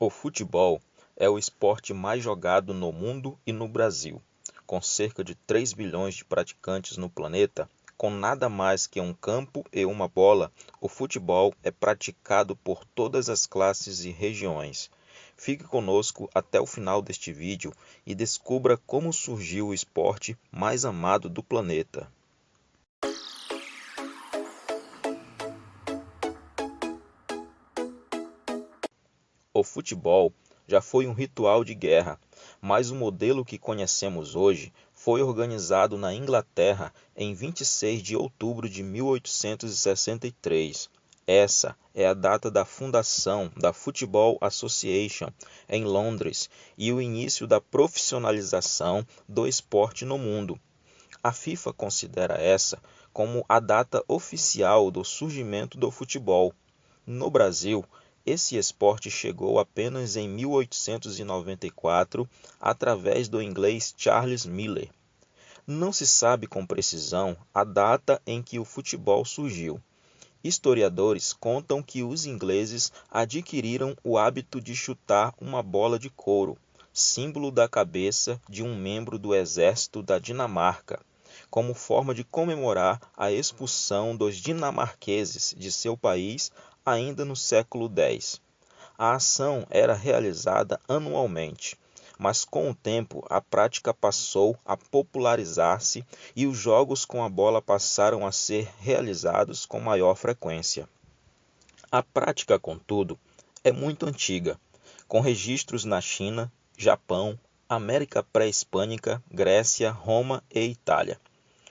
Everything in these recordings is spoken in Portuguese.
O futebol é o esporte mais jogado no mundo e no Brasil. Com cerca de 3 bilhões de praticantes no planeta, com nada mais que um campo e uma bola, o futebol é praticado por todas as classes e regiões. Fique conosco até o final deste vídeo e descubra como surgiu o esporte mais amado do planeta. O futebol já foi um ritual de guerra, mas o modelo que conhecemos hoje foi organizado na Inglaterra em 26 de outubro de 1863. Essa é a data da fundação da Football Association em Londres e o início da profissionalização do esporte no mundo. A FIFA considera essa como a data oficial do surgimento do futebol. No Brasil, esse esporte chegou apenas em 1894 através do inglês Charles Miller. Não se sabe com precisão a data em que o futebol surgiu. Historiadores contam que os ingleses adquiriram o hábito de chutar uma bola de couro, símbolo da cabeça de um membro do exército da Dinamarca, como forma de comemorar a expulsão dos dinamarqueses de seu país ainda no século X. A ação era realizada anualmente, mas com o tempo a prática passou a popularizar-se e os jogos com a bola passaram a ser realizados com maior frequência. A prática, contudo, é muito antiga, com registros na China, Japão, América pré-hispânica, Grécia, Roma e Itália.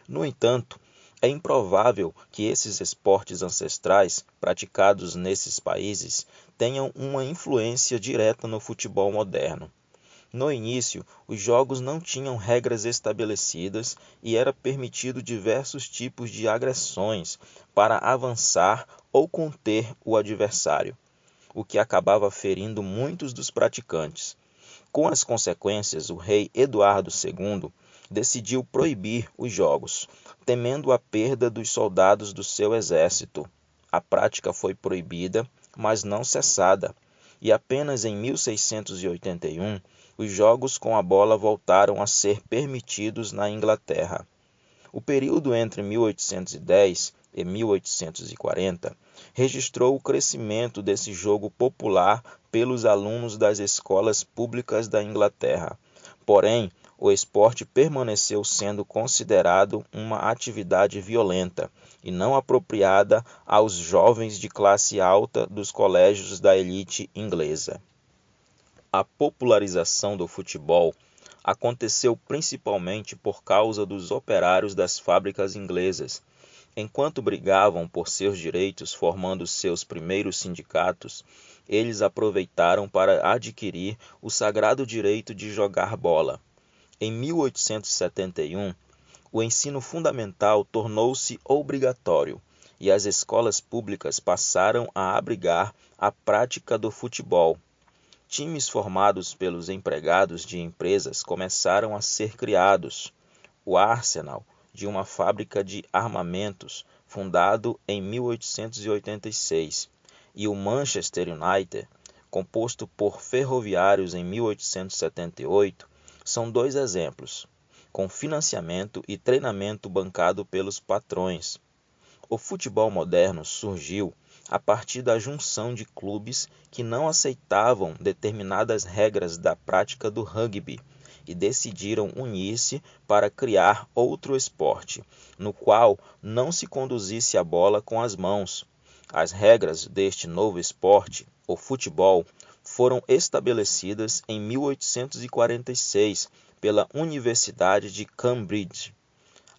No entanto, é improvável que esses esportes ancestrais praticados nesses países tenham uma influência direta no futebol moderno. No início, os jogos não tinham regras estabelecidas e era permitido diversos tipos de agressões para avançar ou conter o adversário, o que acabava ferindo muitos dos praticantes. Com as consequências, o rei Eduardo II decidiu proibir os jogos, temendo a perda dos soldados do seu exército. A prática foi proibida, mas não cessada, e apenas em 1681 os jogos com a bola voltaram a ser permitidos na Inglaterra. O período entre 1810 e 1840 registrou o crescimento desse jogo popular pelos alunos das escolas públicas da Inglaterra. Porém, o esporte permaneceu sendo considerado uma atividade violenta e não apropriada aos jovens de classe alta dos colégios da elite inglesa. A popularização do futebol aconteceu principalmente por causa dos operários das fábricas inglesas. Enquanto brigavam por seus direitos formando seus primeiros sindicatos, eles aproveitaram para adquirir o sagrado direito de jogar bola. Em 1871, o ensino fundamental tornou-se obrigatório e as escolas públicas passaram a abrigar a prática do futebol. Times formados pelos empregados de empresas começaram a ser criados. O Arsenal, de uma fábrica de armamentos, fundado em 1886, e o Manchester United, composto por ferroviários em 1878, são dois exemplos, com financiamento e treinamento bancado pelos patrões. O futebol moderno surgiu a partir da junção de clubes que não aceitavam determinadas regras da prática do rugby e decidiram unir-se para criar outro esporte, no qual não se conduzisse a bola com as mãos. As regras deste novo esporte, o futebol, foram estabelecidas em 1846 pela Universidade de Cambridge.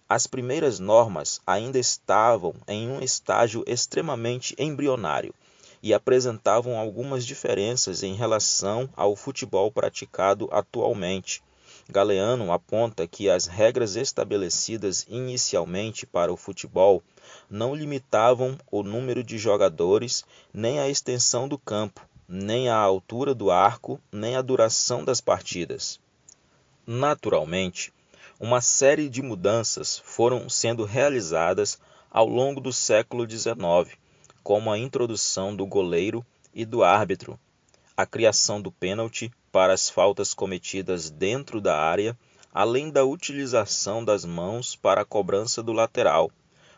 As primeiras normas ainda estavam em um estágio extremamente embrionário e apresentavam algumas diferenças em relação ao futebol praticado atualmente. Galeano aponta que as regras estabelecidas inicialmente para o futebol não limitavam o número de jogadores, nem a extensão do campo, nem a altura do arco, nem a duração das partidas. Naturalmente, uma série de mudanças foram sendo realizadas ao longo do século XIX, como a introdução do goleiro e do árbitro, a criação do pênalti para as faltas cometidas dentro da área, além da utilização das mãos para a cobrança do lateral.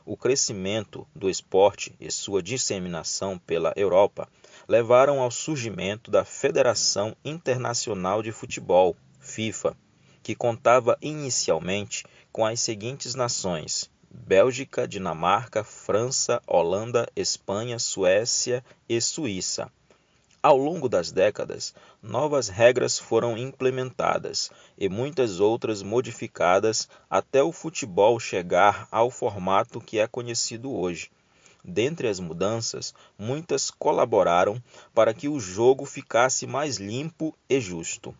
O crescimento do esporte e sua disseminação pela Europa levaram ao surgimento da Federação Internacional de Futebol, FIFA, que contava inicialmente com as seguintes nações: Bélgica, Dinamarca, França, Holanda, Espanha, Suécia e Suíça. Ao longo das décadas, novas regras foram implementadas e muitas outras modificadas até o futebol chegar ao formato que é conhecido hoje. Dentre as mudanças, muitas colaboraram para que o jogo ficasse mais limpo e justo.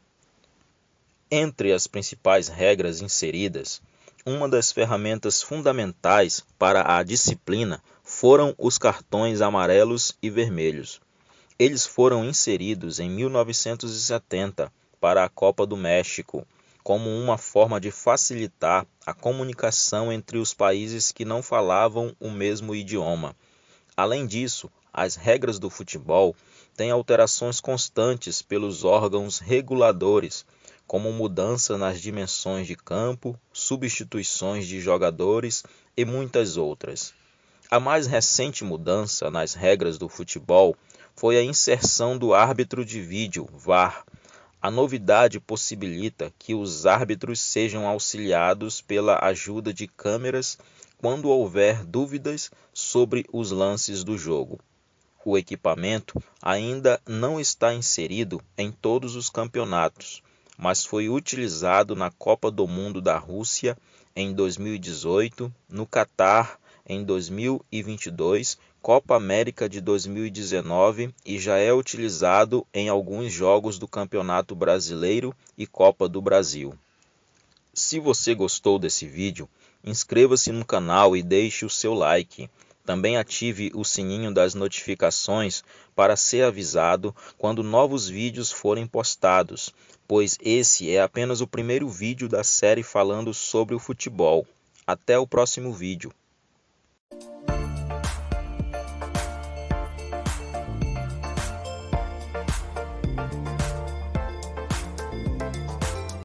Entre as principais regras inseridas, uma das ferramentas fundamentais para a disciplina foram os cartões amarelos e vermelhos. Eles foram inseridos em 1970 para a Copa do México, como uma forma de facilitar a comunicação entre os países que não falavam o mesmo idioma. Além disso, as regras do futebol têm alterações constantes pelos órgãos reguladores, como mudança nas dimensões de campo, substituições de jogadores e muitas outras. A mais recente mudança nas regras do futebol foi a inserção do árbitro de vídeo, VAR. A novidade possibilita que os árbitros sejam auxiliados pela ajuda de câmeras quando houver dúvidas sobre os lances do jogo. O equipamento ainda não está inserido em todos os campeonatos, mas foi utilizado na Copa do Mundo da Rússia em 2018, no Catar em 2022, Copa América de 2019 e já é utilizado em alguns jogos do Campeonato Brasileiro e Copa do Brasil. Se você gostou desse vídeo, inscreva-se no canal e deixe o seu like. Também ative o sininho das notificações para ser avisado quando novos vídeos forem postados, pois esse é apenas o primeiro vídeo da série falando sobre o futebol. Até o próximo vídeo.